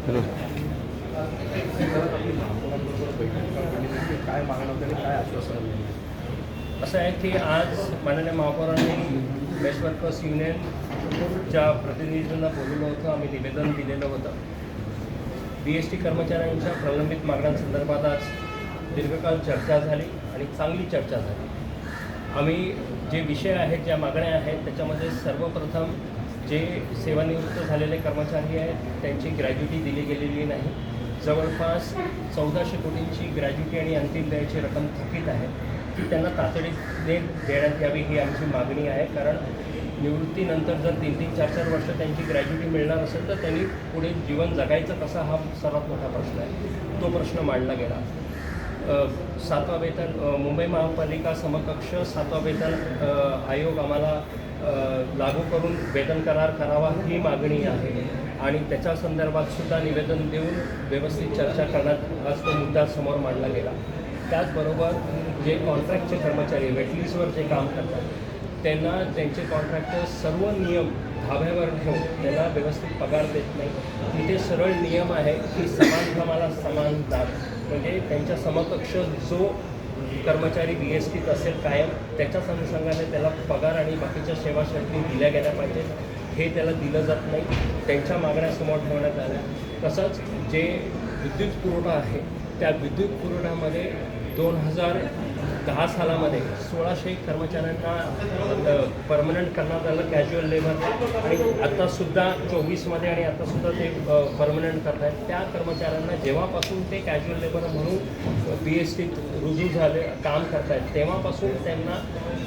काय मागणं होतं आणि काय आश्वासन? असं आहे की आज माननीय महापौरांनी बेस्ट वर्कर्स युनियनच्या प्रतिनिधींना बोलवलं होतं. आम्ही निवेदन दिलेलं होतं. BST कर्मचाऱ्यांच्या प्रलंबित मागण्यांसंदर्भात आज दीर्घकाळ चर्चा झाली आणि चांगली चर्चा झाली. आम्ही जे विषय आहेत, ज्या मागण्या आहेत, त्याच्यामध्ये सर्वप्रथम जे सेवानिवृत्त झालेले कर्मचारी आहेत त्यांची ग्रॅज्युटी दिली गेलेली नाही. जवळपास 1400 कोटींची ग्रॅज्युटी आणि अंतिम द्यायची रक्कम थकीत आहे, ती त्यांना तातडीने देण्यात यावी ही आमची मागणी आहे. कारण निवृत्तीनंतर जर 3-3, 4-4 वर्ष त्यांची ग्रॅज्युटी मिळणार असेल तर त्यांनी पुढे जीवन जगायचं कसं हा सर्वात मोठा प्रश्न आहे. तो प्रश्न मांडला गेला. 7वा वेतन मुंबई महापालिका समकक्ष 7वा वेतन आयोग आम्हाला लागू करून वेतन करार करावा ही मागणी आहे आणि त्याच्या संदर्भात सुद्धा निवेदन देऊन व्यवस्थित चर्चा करण्यात आज तो मुद्दा समोर मांडला गेला. त्याचबरोबर जे कॉन्ट्रॅक्टचे कर्मचारी वेटलिस्टवर जे काम करतात त्यांना त्यांचे कॉन्ट्रॅक्टर सर्व नियम धाब्यावर ठेवून त्यांना व्यवस्थित पगार देत नाही. तिथे सरळ नियम आहे की समान कामाला समान दाब, म्हणजे त्यांच्या समकक्ष जो कर्मचारी BSTत असेल कायम त्याच्याच अनुषंगाने त्याला पगार आणि बाकीच्या सेवा शर्ती दिल्या गेल्या पाहिजेत. हे त्याला दिलं जात नाही. त्यांच्या मागण्या समोर ठेवण्यात आल्या. तसंच जे विद्युत पुरवठा आहे त्या विद्युत पुरवठ्यामध्ये 2010 सालामध्ये 1600 कर्मचाऱ्यांना परमनंट करण्यात आलं कॅज्युअल लेबर आणि आत्तासुद्धा 24मध्ये आणि आत्तासुद्धा ते परमनंट करत आहेत. त्या कर्मचाऱ्यांना जेव्हापासून ते कॅज्युअल लेबर म्हणून BSTत रुजू झाले काम करत आहेत तेव्हापासून त्यांना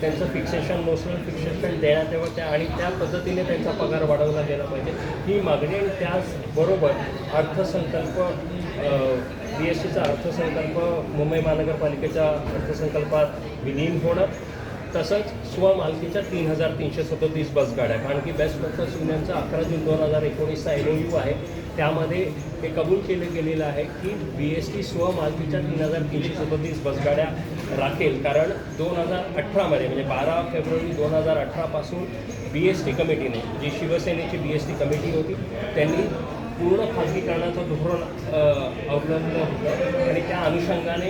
त्यांचं फिक्सेशन नोशनल फिक्सेशन देण्यात यावं त्या आणि त्या पद्धतीने त्यांचा पगार वाढवला गेला पाहिजे ही मागणी. आणि त्याचबरोबर अर्थसंकल्प BSTचा अर्थसंकल्प मुंबई महानगरपालिकेच्या अर्थसंकल्पात विलीन होणं, तसंच स्वमालकीच्या 3337 बसगाड्या. कारण की बेस्ट वर्कर्स युनियनचा 11 जून 2019चा MOU आहे. त्यामध्ये हे कबूल केलं गेलेलं आहे की BST स्वमालकीच्या 3337 बसगाड्या राखेल. कारण 2018मध्ये म्हणजे 12 फेब्रुवारी 2018 पासून BST कमिटीने जी शिवसेनेची BST कमिटी होती त्यांनी पूर्ण खाजगीकरणाचं धोरण अवलंबलं होतं आणि त्या अनुषंगाने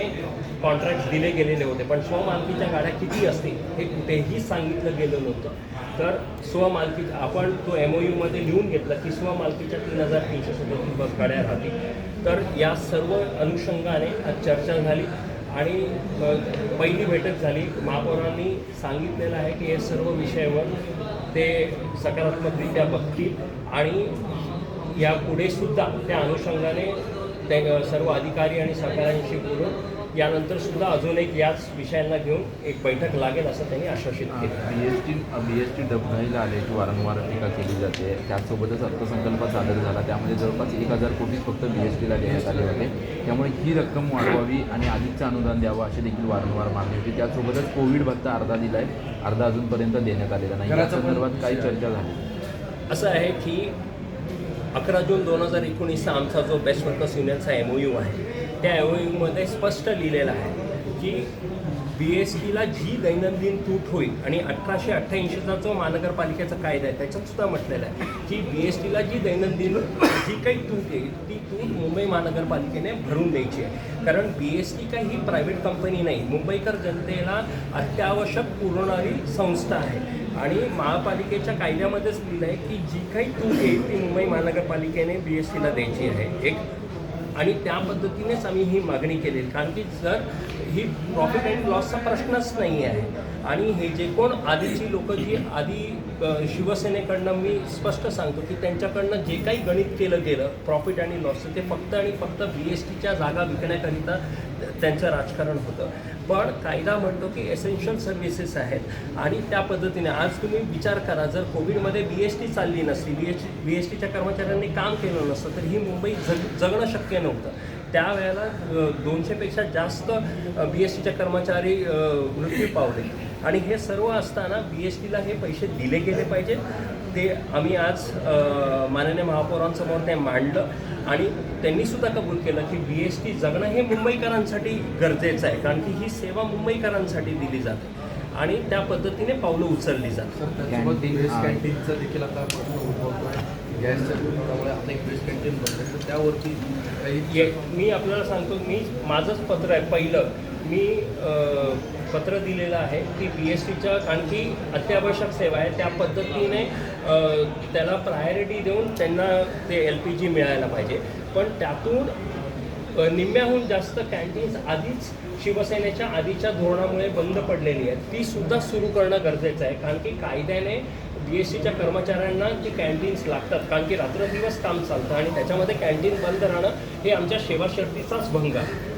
कॉन्ट्रॅक्ट्स दिले गेलेले होते. पण स्वमालकीच्या गाड्या किती असतील हे कुठेही सांगितलं गेलं नव्हतं. तर स्वमालकी आपण तो MOUमध्ये लिहून घेतलं की स्वमालकीच्या 3337 बस गाड्या राहतील. तर या सर्व अनुषंगाने आज चर्चा झाली आणि पहिली बैठक झाली. महापौरांनी सांगितलेलं आहे की हे सर्व विषयावर ते सकारात्मकरित्या बघतील आणि यापुढे सुद्धा त्या अनुषंगाने ते सर्व अधिकारी आणि सहकाऱ्यांशी बोलून यानंतर सुद्धा अजून एक याच विषयांना घेऊन एक बैठक लागेल असं त्यांनी आश्वासित केलं. BST डबघाईला आल्याची वारंवार टीका केली जाते. त्यासोबतच अर्थसंकल्प सादर झाला त्यामध्ये जवळपास 1000 कोटी फक्त BSTला देण्यात आले होते. त्यामुळे ही रक्कम वाढवावी आणि अधिकचं अनुदान द्यावं अशी देखील वारंवार मागणी होती. त्यासोबतच कोविड भत्ता अर्धा दिला आहे, अर्धा अजूनपर्यंत देण्यात आलेला नाही. या संदर्भात काही चर्चा झाली. असं आहे की 11 जून 2019चा आमचा जो बेस्ट वर्कर्स युनियनचा MOU आहे त्या MOUमध्ये स्पष्ट लिहिलेलं आहे की BSTला जी दैनंदिन तूट होईल आणि 1888चा जो महानगरपालिकेचा कायदा आहे त्याच्यात सुद्धा म्हटलेलं आहे की BSTला जी दैनंदिन जी काही तूट येईल ती तूट मुंबई महानगरपालिकेने भरून द्यायची आहे. कारण BST काही ही प्रायव्हेट कंपनी नाही, मुंबईकर जनतेला अत्यावश्यक पुरवणारी संस्था आहे आणि महापालिकेच्या कायद्यामध्येच लिहिलं आहे की जी काही तूट येईल ती मुंबई महानगरपालिकेने BSTला द्यायची आहे एक. आणि त्या पद्धतीनेच आम्ही ही मागणी केली. कारण की जर ही प्रॉफिट अँड लॉसचा प्रश्नच नाही आहे आणि हे जे कोण आधीची लोक जी आधी शिवसेनेकडनं मी स्पष्ट सांगतो की त्यांच्याकडनं जे काही गणित केलं गेलं प्रॉफिट आणि लॉसचं ते फक्त आणि फक्त BSTच्या जागा विकण्याकरिता त्यांचं राजकारण होतं. पण कायदा म्हणतो की एसेन्शियल सर्व्हिसेस आहेत आणि त्या पद्धतीने आज तुम्ही विचार करा जर कोविडमध्ये BST चालली नसती, BSTच्या कर्मचाऱ्यांनी काम केलं नसतं तर ही मुंबई जगणं शक्य नव्हतं. त्यावेळेला 200पेक्षा जास्त BSTचे कर्मचारी मृत्यू पावले आणि हे सर्व असताना BSTला हे पैसे दिले गेले पाहिजेत. ते आम्ही आज माननीय महापौरांसमोर ते मांडलं आणि त्यांनीसुद्धा कबूल केलं की BST जगणं हे मुंबईकरांसाठी गरजेचं आहे. कारण की ही सेवा मुंबईकरांसाठी दिली जाते आणि त्या पद्धतीने पावलं उचलली जातात. कॅन्टीनचं देखील आता प्रश्न उद्भवतो आहे. गॅसच्या त्यामुळे आता एक कॅन्टीन बनलं तर त्यावरती काही मी आपल्याला सांगतो, माझंच पत्र आहे पहिलं, मी पत्र दिलेलं आहे की BSTच्या कारण की अत्यावश्यक सेवा आहे त्या पद्धतीने त्याला प्रायोरिटी देऊन त्यांना ते LPG मिळायला पाहिजे. पण त्यातून निम्म्याहून जास्त कॅन्टीन्स आधीच शिवसेनेच्या आधीच्या धोरणामुळे बंद पडलेली आहेत, ती सुद्धा सुरू करणं गरजेचं आहे. कारण की कायद्याने BSTच्या कर्मचाऱ्यांना ती कॅन्टीन्स लागतात, कारण की रात्रंदिवस काम चालतं आणि त्याच्यामध्ये कॅन्टीन बंद राहणं हे आमच्या सेवा शर्तीचाच भंग आहे.